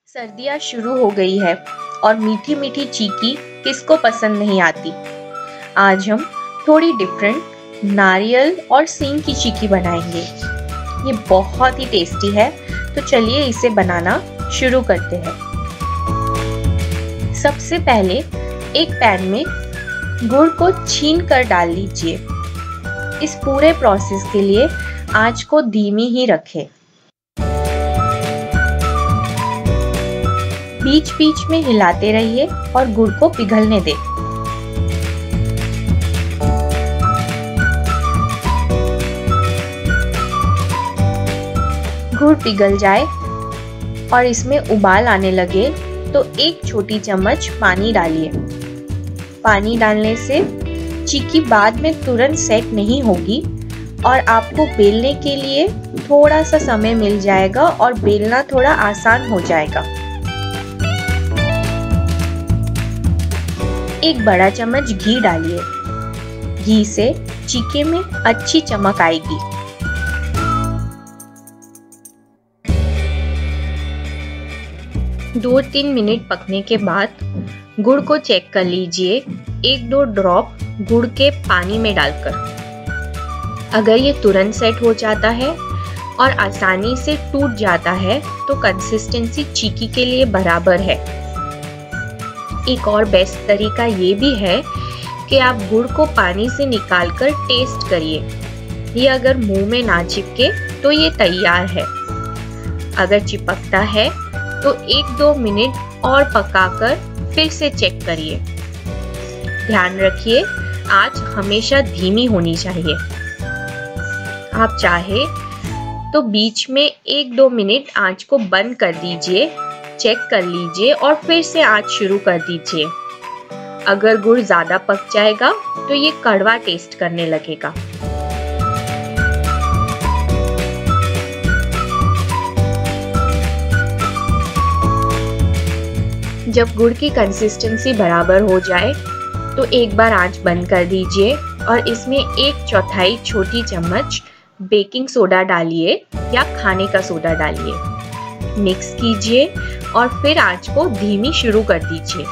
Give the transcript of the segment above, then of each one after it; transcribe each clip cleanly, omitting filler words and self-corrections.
सर्दियाँ शुरू हो गई है और मीठी मीठी चीकी किसको पसंद नहीं आती। आज हम थोड़ी डिफरेंट नारियल और सींग की चीकी बनाएंगे। ये बहुत ही टेस्टी है, तो चलिए इसे बनाना शुरू करते हैं। सबसे पहले एक पैन में गुड़ को छीन कर डाल लीजिए। इस पूरे प्रोसेस के लिए आंच को धीमी ही रखें। बीच बीच में हिलाते रहिए और गुड़ को पिघलने दें। गुड़ पिघल जाए और इसमें उबाल आने लगे तो एक छोटी चम्मच पानी डालिए। पानी डालने से चीकी बाद में तुरंत सेट नहीं होगी और आपको बेलने के लिए थोड़ा सा समय मिल जाएगा और बेलना थोड़ा आसान हो जाएगा। एक बड़ा चम्मच घी डालिए। घी से चीके में अच्छी चमक आएगी। दो 3 मिनट पकने के बाद गुड़ को चेक कर लीजिए, 1-2 ड्रॉप गुड़ के पानी में डालकर। अगर ये तुरंत सेट हो जाता है और आसानी से टूट जाता है तो कंसिस्टेंसी चीकी के लिए बराबर है। एक और बेस्ट तरीका ये भी है कि आप गुड़ को पानी से निकालकर टेस्ट करिए। ये अगर मुंह में ना चिपके तो ये तैयार है। अगर चिपकता है तो 1-2 मिनट और पकाकर फिर से चेक करिए। ध्यान रखिए, आंच हमेशा धीमी होनी चाहिए। आप चाहे तो बीच में 1-2 मिनट आंच को बंद कर दीजिए, चेक कर लीजिए और फिर से आंच शुरू कर दीजिए। अगर गुड़ ज्यादा पक जाएगा तो ये कड़वा टेस्ट करने लगेगा। जब गुड़ की कंसिस्टेंसी बराबर हो जाए तो एक बार आंच बंद कर दीजिए और इसमें 1/4 छोटी चम्मच बेकिंग सोडा डालिए या खाने का सोडा डालिए। मिक्स कीजिए और फिर आंच को धीमी शुरू कर दीजिए।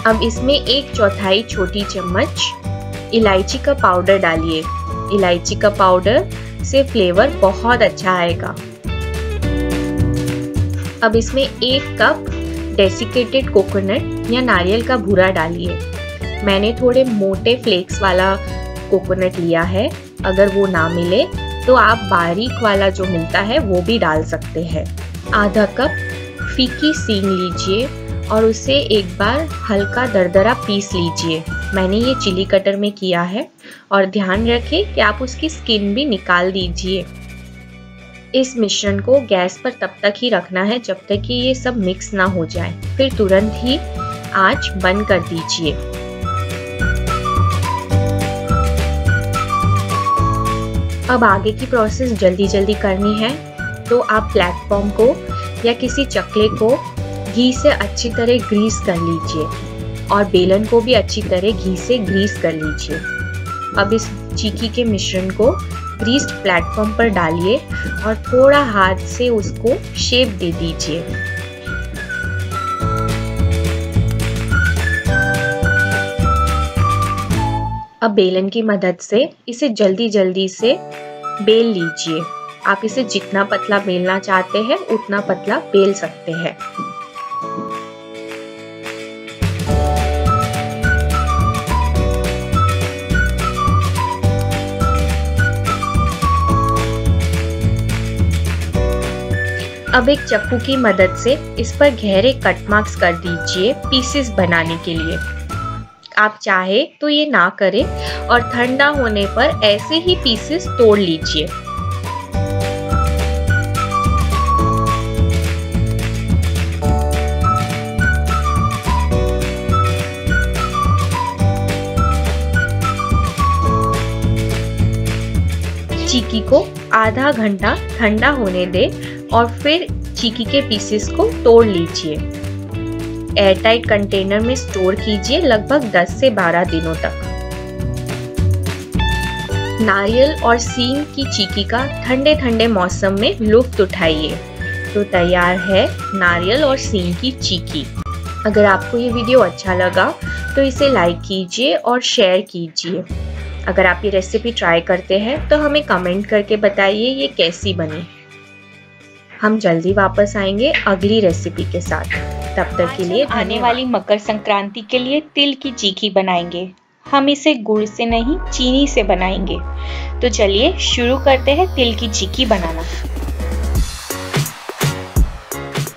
अब इसमें 1/4 छोटी चम्मच इलायची का पाउडर डालिए। इलायची का पाउडर से फ्लेवर बहुत अच्छा आएगा। अब इसमें 1 कप डेसिकेटेड कोकोनट या नारियल का भूरा डालिए। मैंने थोड़े मोटे फ्लेक्स वाला कोकोनट लिया है। अगर वो ना मिले तो आप बारीक वाला जो मिलता है वो भी डाल सकते हैं। आधा कप फीकी सींग लीजिए और उसे एक बार हल्का दरदरा पीस लीजिए। मैंने ये चिली कटर में किया है और ध्यान रखें कि आप उसकी स्किन भी निकाल दीजिए। इस मिश्रण को गैस पर तब तक ही रखना है जब तक कि ये सब मिक्स ना हो जाए, फिर तुरंत ही आंच बंद कर दीजिए। अब आगे की प्रोसेस जल्दी जल्दी करनी है तो आप प्लेटफॉर्म को या किसी चकले को घी से अच्छी तरह ग्रीस कर लीजिए और बेलन को भी अच्छी तरह घी से ग्रीस कर लीजिए। अब इस चीकी के मिश्रण को ग्रीस्ड प्लेटफॉर्म पर डालिए और थोड़ा हाथ से उसको शेप दे दीजिए। अब बेलन की मदद से इसे जल्दी जल्दी से बेल लीजिए। आप इसे जितना पतला बेलना चाहते हैं उतना पतला बेल सकते हैं। अब एक चाकू की मदद से इस पर गहरे कट मार्क्स कर दीजिए पीसेस बनाने के लिए। आप चाहे तो ये ना करें और ठंडा होने पर ऐसे ही पीसेस तोड़ लीजिए। चीकी को आधा घंटा ठंडा होने दें और फिर चीकी के पीसेस को तोड़ लीजिए। एयरटाइट कंटेनर में स्टोर कीजिए लगभग 10 से 12 दिनों तक। नारियल और सींग की चीकी का ठंडे ठंडे मौसम में लुत्फ उठाइए। तो तैयार है नारियल और सींग की चीकी। अगर आपको ये वीडियो अच्छा लगा तो इसे लाइक कीजिए और शेयर कीजिए। अगर आप ये रेसिपी ट्राई करते हैं तो हमें कमेंट करके बताइए ये कैसी बनी। हम जल्दी वापस आएंगे अगली रेसिपी के साथ। तब तक के लिए आने वाली मकर संक्रांति के लिए तिल की चीकी बनाएंगे। हम इसे गुड़ से नहीं चीनी से बनाएंगे। तो चलिए शुरू करते हैं तिल की चीकी बनाना।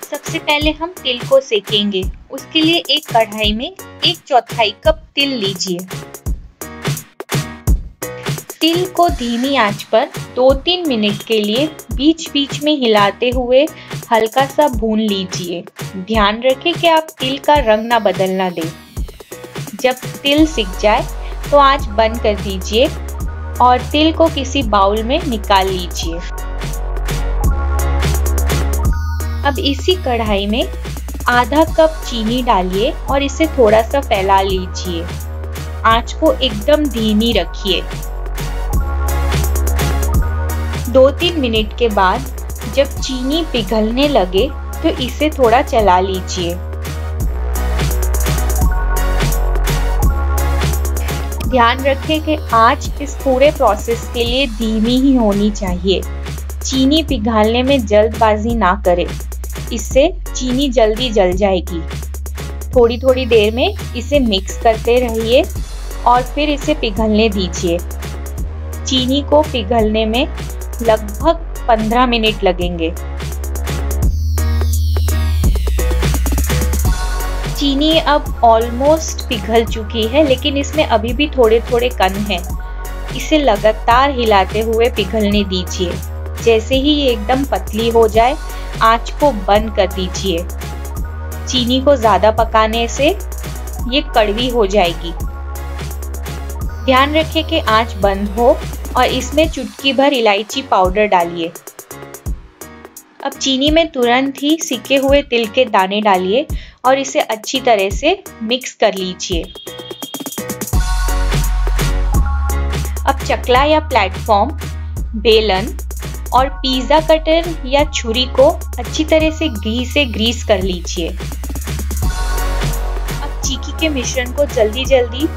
सबसे पहले हम तिल को सेकेंगे। उसके लिए एक कढ़ाई में 1/4 कप तिल लीजिए। तिल को धीमी आंच पर 2-3 मिनट के लिए बीच बीच में हिलाते हुए हल्का सा भून लीजिए। ध्यान रखें कि आप तिल का रंग ना बदलना दें। जब तिल सिक जाए तो आंच बंद कर दीजिए और तिल को किसी बाउल में निकाल लीजिए। अब इसी कढ़ाई में आधा कप चीनी डालिए और इसे थोड़ा सा फैला लीजिए। आंच को एकदम धीमी रखिए। 2-3 मिनट के बाद जब चीनी पिघलने लगे तो इसे थोड़ा चला लीजिए। ध्यान रखें कि आंच इस पूरे प्रोसेस के लिए धीमी ही होनी चाहिए। चीनी पिघलने में जल्दबाजी ना करें, इससे चीनी जल्दी जल जाएगी। थोड़ी थोड़ी देर में इसे मिक्स करते रहिए और फिर इसे पिघलने दीजिए। चीनी को पिघलने में लगभग 15 मिनट लगेंगे। चीनी अब ऑलमोस्ट पिघल चुकी है, लेकिन इसमें अभी भी थोड़े थोड़े कण हैं। इसे लगातार हिलाते हुए पिघलने दीजिए। जैसे ही ये एकदम पतली हो जाए, आंच को बंद कर दीजिए। चीनी को ज्यादा पकाने से ये कड़वी हो जाएगी। ध्यान रखें कि आंच बंद हो और इसमें चुटकी भर इलायची पाउडर डालिए। अब चीनी में तुरंत ही सिके हुए तिल के दाने डालिए और इसे अच्छी तरह से मिक्स कर लीजिए। अब चकला या प्लेटफॉर्म, बेलन और पिज्जा कटर या छुरी को अच्छी तरह से घी से ग्रीस कर लीजिए। अब चीकी के मिश्रण को जल्दी जल्दी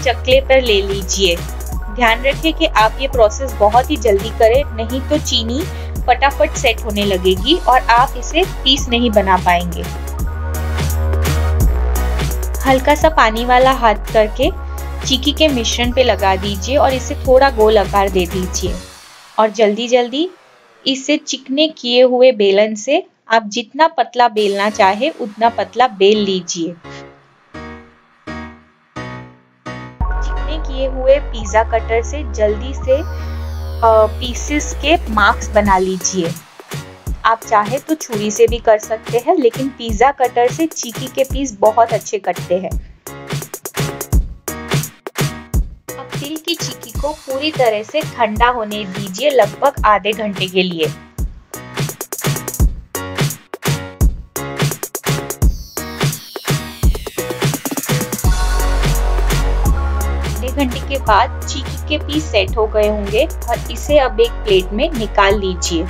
चकले पर ले लीजिए। ध्यान रखें कि आप ये प्रोसेस बहुत ही जल्दी करें, नहीं तो चीनी फटाफट सेट होने लगेगी और आप इसे पीस नहीं बना पाएंगे। हल्का सा पानी वाला हाथ करके चीकी के मिश्रण पे लगा दीजिए और इसे थोड़ा गोल आकार दे दीजिए और जल्दी जल्दी इसे चिकने किए हुए बेलन से आप जितना पतला बेलना चाहे उतना पतला बेल लीजिए। चिकने किए हुए पिज्जा कटर से जल्दी से पीसेस के मार्क्स बना लीजिए। आप चाहे तो छुरी से भी कर सकते हैं, लेकिन पिज्जा कटर से चीकी के पीस बहुत अच्छे कटते हैं। अब तिल की चीकी को पूरी तरह से ठंडा होने दीजिए, लगभग आधे घंटे के लिए। आधे घंटे के बाद चीकी के पीस सेट हो गए होंगे और इसे अब एक प्लेट में निकाल लीजिए।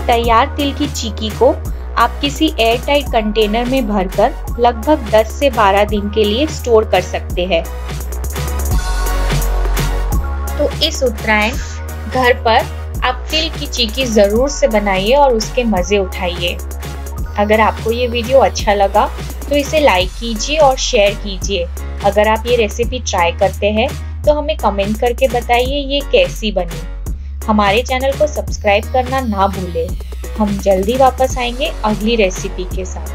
तैयार तिल की चीकी को आप किसी एयर टाइट कंटेनर में भरकर लगभग 10 से 12 दिन के लिए स्टोर कर सकते हैं। तो इस उत्तरायण घर पर आप तिल की चीकी जरूर से बनाइए और उसके मजे उठाइए। अगर आपको ये वीडियो अच्छा लगा तो इसे लाइक कीजिए और शेयर कीजिए। अगर आप ये रेसिपी ट्राई करते हैं तो हमें कमेंट करके बताइए ये कैसी बनी। हमारे चैनल को सब्सक्राइब करना ना भूलें। हम जल्दी वापस आएंगे अगली रेसिपी के साथ।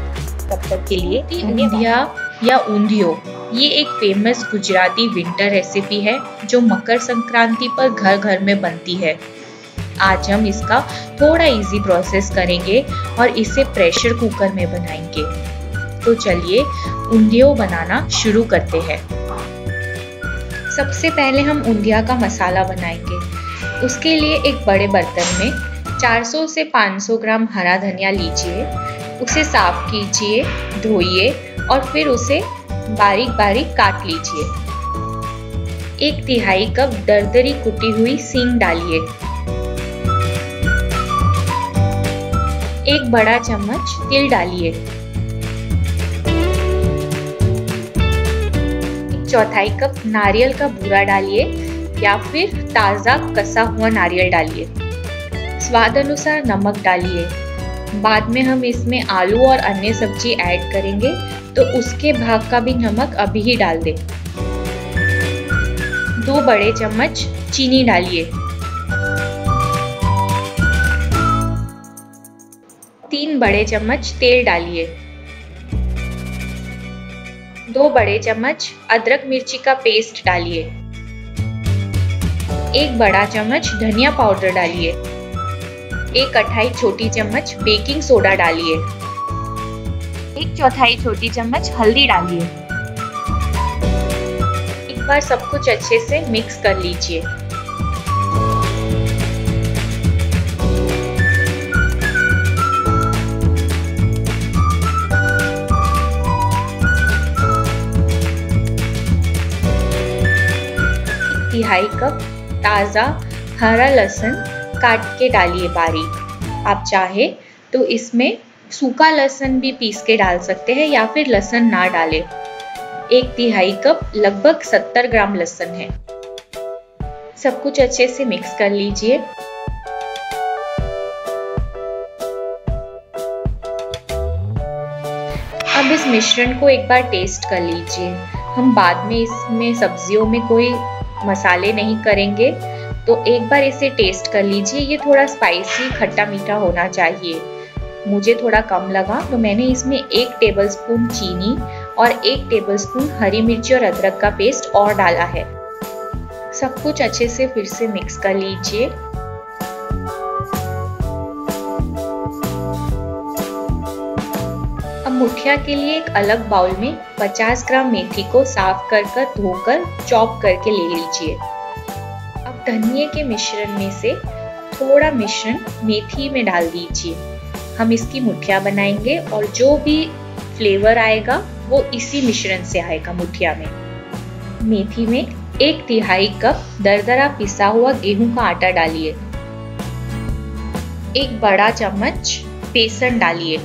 तब तक के लिए धन्यवाद। या ऊंधियो, ये एक फेमस गुजराती विंटर रेसिपी है जो मकर संक्रांति पर घर घर में बनती है। आज हम इसका थोड़ा इजी प्रोसेस करेंगे और इसे प्रेशर कुकर में बनाएंगे। तो चलिए ऊंधियो बनाना शुरू करते हैं। सबसे पहले हम ऊंधिया का मसाला बनाएंगे। उसके लिए एक बड़े बर्तन में 400 से 500 ग्राम हरा धनिया लीजिए। उसे साफ कीजिए, धोइए और फिर उसे बारीक बारीक काट लीजिए। 1/3 कप दरदरी कुटी हुई सींग डालिए। 1 बड़ा चम्मच तिल डालिए। 1/4 कप नारियल का बूरा डालिए या फिर ताज़ा कसा हुआ नारियल डालिए। स्वाद अनुसार नमक डालिए। बाद में हम इसमें आलू और अन्य सब्जी ऐड करेंगे तो उसके भाग का भी नमक अभी ही डाल दें। 2 बड़े चम्मच चीनी डालिए। 3 बड़े चम्मच तेल डालिए। 2 बड़े चम्मच अदरक मिर्ची का पेस्ट डालिए। 1 बड़ा चम्मच धनिया पाउडर डालिए। 1/4 छोटी चम्मच बेकिंग सोडा डालिए। 1/4 छोटी चम्मच हल्दी डालिए। एक बार सब कुछ अच्छे से मिक्स कर लीजिए। तिहाई कप ताज़ा हरा लहसुन काट के डालिए बारीक। आप चाहे तो इसमें सूखा लहसुन भी पीस के डाल सकते हैं या फिर लहसुन ना डालें। 1/3 कप लगभग 70 ग्राम लहसुन है। सब कुछ अच्छे से मिक्स कर लीजिए। अब इस मिश्रण को एक बार टेस्ट कर लीजिए। हम बाद में इसमें सब्जियों में कोई मसाले नहीं करेंगे तो एक बार इसे टेस्ट कर लीजिए। ये थोड़ा स्पाइसी खट्टा मीठा होना चाहिए। मुझे थोड़ा कम लगा तो मैंने इसमें 1 टेबलस्पून चीनी और 1 टेबलस्पून हरी मिर्ची और अदरक का पेस्ट और डाला है। सब कुछ अच्छे से फिर से मिक्स कर लीजिए। अब मुठिया के लिए एक अलग बाउल में 50 ग्राम मेथी को साफ कर धोकर चॉप करके ले लीजिए। अब धनिये के मिश्रण में से थोड़ा मिश्रण मेथी में डाल दीजिए। हम इसकी मुठिया बनाएंगे और जो भी फ्लेवर आएगा वो इसी मिश्रण से आएगा मुठिया में। मेथी में 1/3 कप दरदरा पिसा हुआ गेहूं का आटा डालिए। 1 बड़ा चम्मच बेसन डालिए।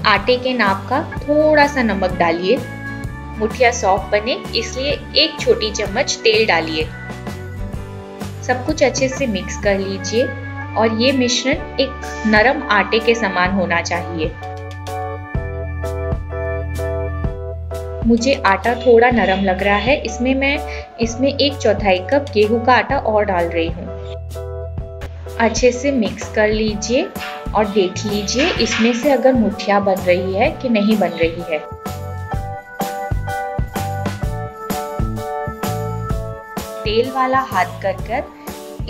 आटे के नाप का थोड़ा सा नमक डालिए। मुठिया सॉफ्ट बने इसलिए 1 छोटी चम्मच तेल डालिए। सब कुछ अच्छे से मिक्स कर लीजिए और ये मिश्रण एक नरम आटे के समान होना चाहिए। मुझे आटा थोड़ा नरम लग रहा है, इसमें मैं 1/4 कप गेहूं का आटा और डाल रही हूँ। अच्छे से मिक्स कर लीजिए और देख लीजिए इसमें से अगर मुठिया बन रही है कि नहीं बन रही है। तेल वाला हाथ कर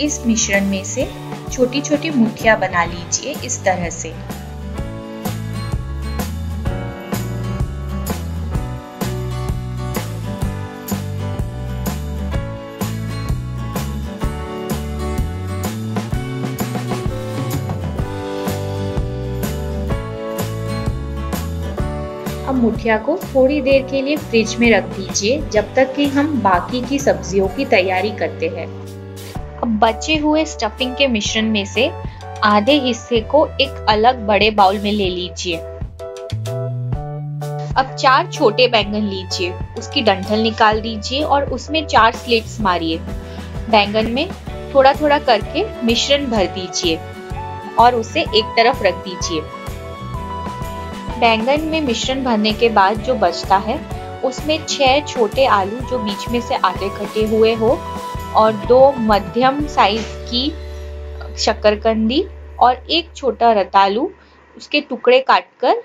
इस मिश्रण में से छोटी छोटी मुठिया बना लीजिए इस तरह से। अब मुठिया को थोड़ी देर के लिए फ्रिज में रख दीजिए जब तक कि हम बाकी की सब्जियों की तैयारी करते हैं। अब बचे हुए स्टफिंग के मिश्रण में से आधे हिस्से को एक अलग बड़े बाउल में ले लीजिए। अब 4 छोटे बैंगन लीजिए, उसकी डंठल निकाल दीजिए और उसमें 4 स्लिट्स मारिए। बैंगन में थोड़ा थोड़ा करके मिश्रण भर दीजिए और उसे एक तरफ रख दीजिए। बैंगन में मिश्रण भरने के बाद जो बचता है उसमें 6 छोटे आलू जो बीच में से आधे कटे हुए हो और 2 मध्यम साइज की शकरकंदी और 1 छोटा रतालू उसके टुकड़े काटकर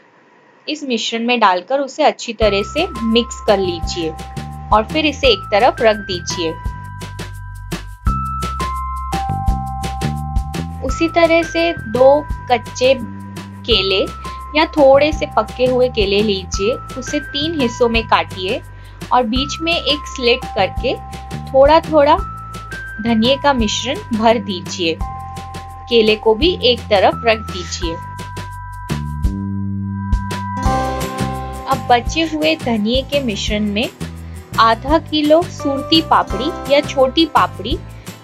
इस मिश्रण में डालकर उसे अच्छी तरह से मिक्स कर लीजिए और फिर इसे एक तरफ रख दीजिए। उसी तरह से 2 कच्चे केले या थोड़े से पके हुए केले लीजिए, उसे 3 हिस्सों में काटिए और बीच में एक स्लिट करके थोड़ा थोड़ा धनिये का मिश्रण भर दीजिए। केले को भी एक तरफ रख दीजिए। अब बचे हुए धनिये के मिश्रण में आधा किलो सूरती पापड़ी या छोटी पापड़ी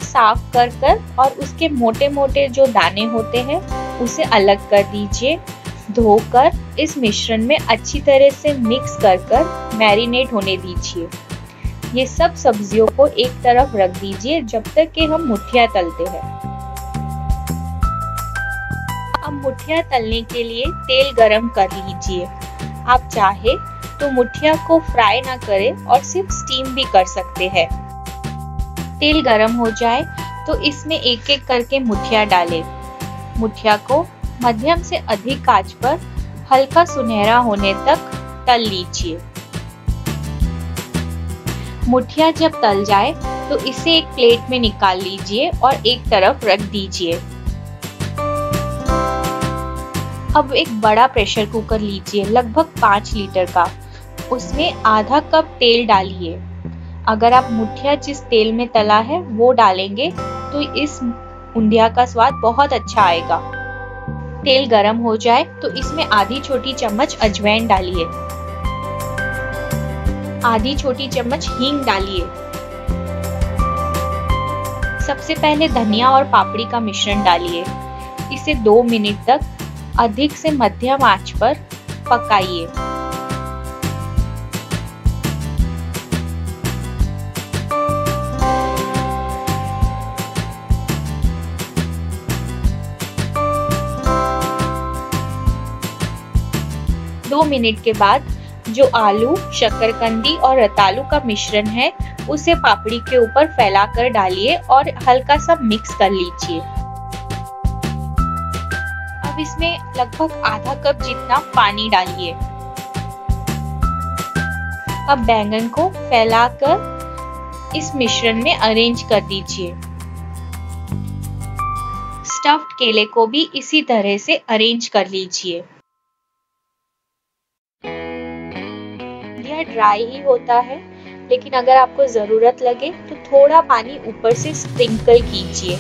साफ कर और उसके मोटे मोटे जो दाने होते हैं उसे अलग कर दीजिए। धोकर इस मिश्रण में अच्छी तरह से मिक्स कर मैरिनेट होने दीजिए। ये सब सब्जियों को एक तरफ रख दीजिए जब तक कि हम मुठिया तलते हैं। अब मुठिया तलने के लिए तेल गरम कर लीजिए। आप चाहे तो मुठिया को फ्राई ना करें और सिर्फ स्टीम भी कर सकते हैं। तेल गरम हो जाए तो इसमें एक एक करके मुठिया डालें। मुठिया को मध्यम से अधिक आंच पर हल्का सुनहरा होने तक तल लीजिए। मुठिया जब तल जाए तो इसे एक प्लेट में निकाल लीजिए और एक तरफ रख दीजिए। अब एक बड़ा प्रेशर कुकर लीजिए, लगभग 5 लीटर का। उसमें आधा कप तेल डालिए। अगर आप मुठिया जिस तेल में तला है वो डालेंगे तो इस उंधिया का स्वाद बहुत अच्छा आएगा। तेल गरम हो जाए तो इसमें आधी छोटी चम्मच अजवाइन डालिए। आधी छोटी चम्मच हींग डालिए। सबसे पहले धनिया और पापड़ी का मिश्रण डालिए। इसे 2 मिनट तक अधिक से मध्यम आंच पर पकाइए। दो मिनट के बाद जो आलू, शकरकंदी और रतालू का मिश्रण है उसे पापड़ी के ऊपर फैलाकर डालिए और हल्का सा मिक्स कर लीजिए। अब इसमें लगभग आधा कप जितना पानी डालिए। अब बैंगन को फैलाकर इस मिश्रण में अरेंज कर दीजिए। स्टफ्ड केले को भी इसी तरह से अरेंज कर लीजिए। यह ड्राई ही होता है, लेकिन अगर आपको जरूरत लगे तो थोड़ा पानी ऊपर से स्प्रिंकल कीजिए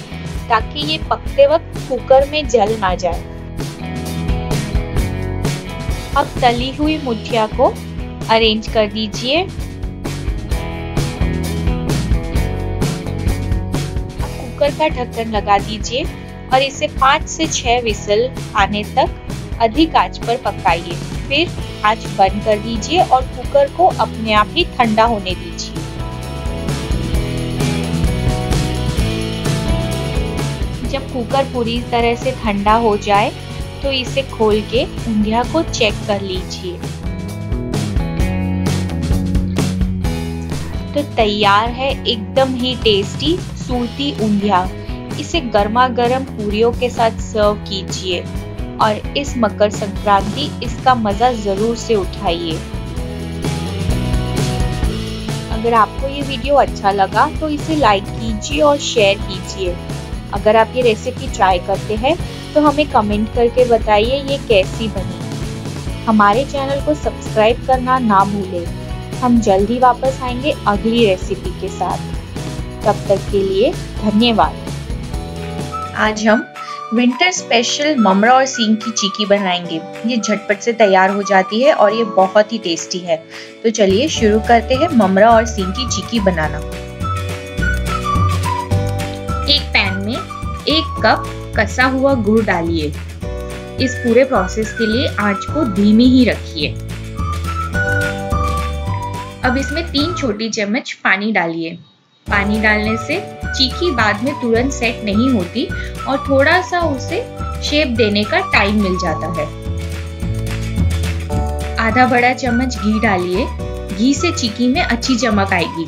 ताकि ये पकते वक्त कुकर में जल ना जाए। अब तली हुई मुठिया को अरेंज कर दीजिए। अब कुकर का ढक्कन लगा दीजिए और इसे 5 से 6 विसल आने तक अधिक आंच पर पकाइए। फिर आंच बंद कर दीजिए और कुकर को अपने आप ही ठंडा होने दीजिए। जब कुकर पूरी तरह से ठंडा हो जाए तो इसे खोल के उंधिया को चेक कर लीजिए। तो तैयार है एकदम ही टेस्टी सूरती उंधिया। इसे गर्मा गर्म पूरियों के साथ सर्व कीजिए और इस मकर संक्रांति इसका मजा जरूर से उठाइए। अगर आपको ये वीडियो अच्छा लगा तो इसे लाइक कीजिए और शेयर कीजिए। अगर आप ये रेसिपी ट्राई करते हैं तो हमें कमेंट करके बताइए ये कैसी बनी। हमारे चैनल को सब्सक्राइब करना ना भूलें। हम जल्दी वापस आएंगे अगली रेसिपी के साथ। तब तक के लिए धन्यवाद। आज हम विंटर स्पेशल ममरा और सींग की चिक्की बनाएंगे। ये झटपट से तैयार हो जाती है और ये बहुत ही टेस्टी है। तो चलिए शुरू करते हैं ममरा और सींग की चिक्की बनाना। एक पैन में 1 कप कसा हुआ गुड़ डालिए। इस पूरे प्रोसेस के लिए आंच को धीमी ही रखिए। अब इसमें 3 छोटी चम्मच पानी डालिए। पानी डालने से चिक्की बाद में तुरंत सेट नहीं होती और थोड़ा सा उसे शेप देने का टाइम मिल जाता है। आधा बड़ा चम्मच घी डालिए। घी से चिक्की में अच्छी चमक आएगी।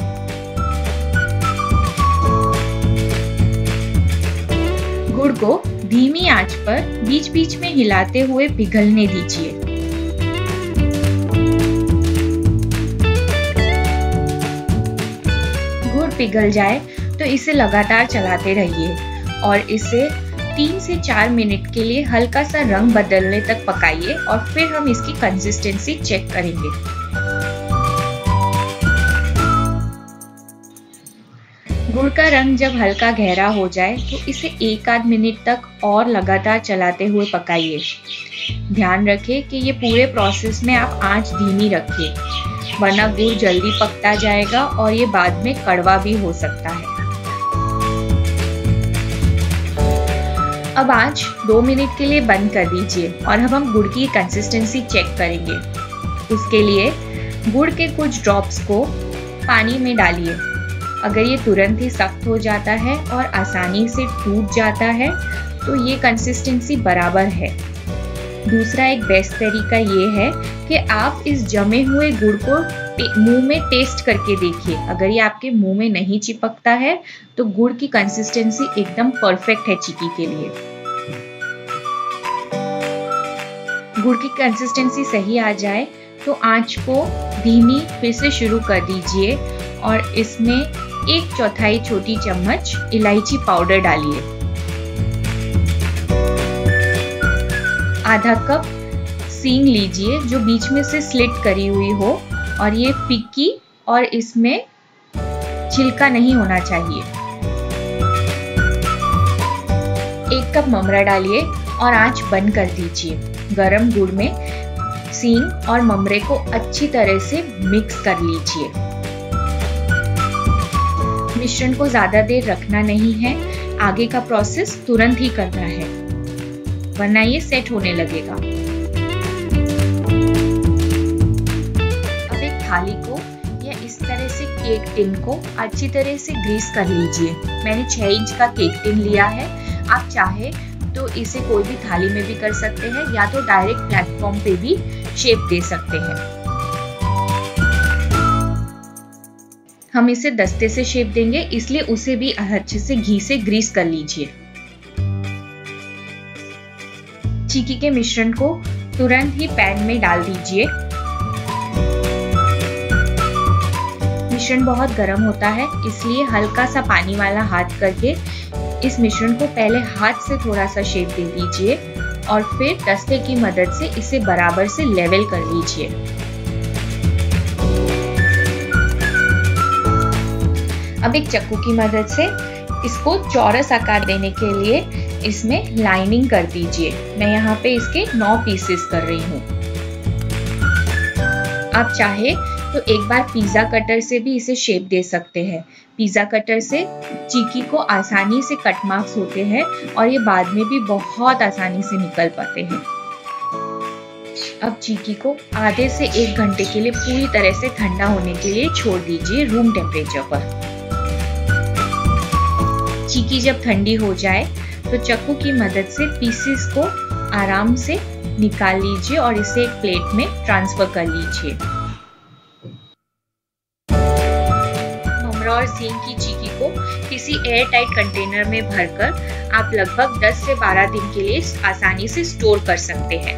गुड़ को धीमी आंच पर बीच बीच में हिलाते हुए पिघलने दीजिए। गुड़ पिघल जाए तो इसे लगातार चलाते रहिए और इसे 3 से 4 मिनट के लिए हल्का सा रंग बदलने तक पकाइए और फिर हम इसकी कंसिस्टेंसी चेक करेंगे। गुड़ का रंग जब हल्का गहरा हो जाए तो इसे 1 आध मिनट तक और लगातार चलाते हुए पकाइए। ध्यान रखें कि ये पूरे प्रोसेस में आप आंच धीमी रखें, वरना गुड़ जल्दी पकता जाएगा और ये बाद में कड़वा भी हो सकता है। अब आंच 2 मिनट के लिए बंद कर दीजिए और अब हम गुड़ की कंसिस्टेंसी चेक करेंगे। उसके लिए गुड़ के कुछ ड्रॉप्स को पानी में डालिए। अगर ये तुरंत ही सख्त हो जाता है और आसानी से टूट जाता है तो ये कंसिस्टेंसी बराबर है। दूसरा एक बेस्ट तरीका ये है कि आप इस जमे हुए गुड़ को मुंह में टेस्ट करके देखिए। अगर ये आपके मुंह में नहीं चिपकता है तो गुड़ की कंसिस्टेंसी एकदम परफेक्ट है चिक्की के लिए। गुड़ की कंसिस्टेंसी सही आ जाए तो आंच को धीमी फिर से शुरू कर दीजिए और इसमें 1/4 छोटी चम्मच इलायची पाउडर डालिए। आधा कप सींग लीजिए जो बीच में से स्लिट करी हुई हो और ये फिक्की और इसमें छिलका नहीं होना चाहिए। 1 कप ममरा डालिए और आंच बंद कर दीजिए। गरम गुड़ में सींग और ममरे को अच्छी तरह से मिक्स कर लीजिए। मिश्रण को ज्यादा देर रखना नहीं है, आगे का प्रोसेस तुरंत ही करना है वरना ये सेट होने लगेगा। अब एक थाली को या इस तरह से केक टिन को अच्छी तरह से ग्रीस कर लीजिए। मैंने 6 इंच का केक टिन लिया है। आप चाहे तो इसे कोई भी थाली में भी कर सकते हैं या तो डायरेक्ट प्लेटफॉर्म पे भी शेप दे सकते हैं। हम इसे दस्ते से शेप देंगे, इसलिए उसे भी अच्छे से घी से ग्रीस कर लीजिए। चिक्की के मिश्रण को तुरंत ही पैन में डाल दीजिए। मिश्रण बहुत गर्म होता है, इसलिए हल्का सा पानी वाला हाथ करके इस मिश्रण को पहले हाथ से थोड़ा सा शेप दे दीजिए और फिर दस्ते की मदद से इसे बराबर से लेवल कर लीजिए। अब एक चाकू की मदद से इसको चौरस आकार देने के लिए इसमें लाइनिंग कर दीजिए। मैं यहाँ पे इसके 9 पीसेस कर रही हूँ। आप चाहे तो एक बार पिज्जा कटर से भी इसे शेप दे सकते हैं। पिज्जा कटर से चिक्की को आसानी से कट मार्क्स होते हैं और ये बाद में भी बहुत आसानी से निकल पाते हैं। अब चिक्की को आधे से 1 घंटे के लिए पूरी तरह से ठंडा होने के लिए छोड़ दीजिए रूम टेम्परेचर पर। चिक्की जब ठंडी हो जाए तो चाकू की मदद से पीसेस को आराम से निकाल लीजिए और इसे एक प्लेट में ट्रांसफर कर लीजिए। ममरा और सींग की चिक्की को किसी एयर टाइट कंटेनर में भरकर आप लगभग 10 से 12 दिन के लिए आसानी से स्टोर कर सकते हैं।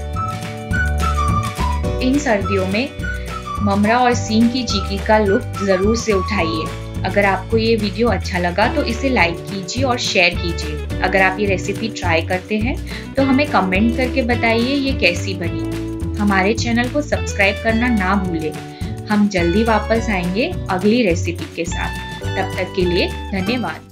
इन सर्दियों में ममरा और सींग की चिक्की का लुत्फ जरूर से उठाइए। अगर आपको ये वीडियो अच्छा लगा तो इसे लाइक कीजिए और शेयर कीजिए। अगर आप ये रेसिपी ट्राई करते हैं तो हमें कमेंट करके बताइए ये कैसी बनी। हमारे चैनल को सब्सक्राइब करना ना भूलें। हम जल्दी वापस आएंगे अगली रेसिपी के साथ। तब तक के लिए धन्यवाद।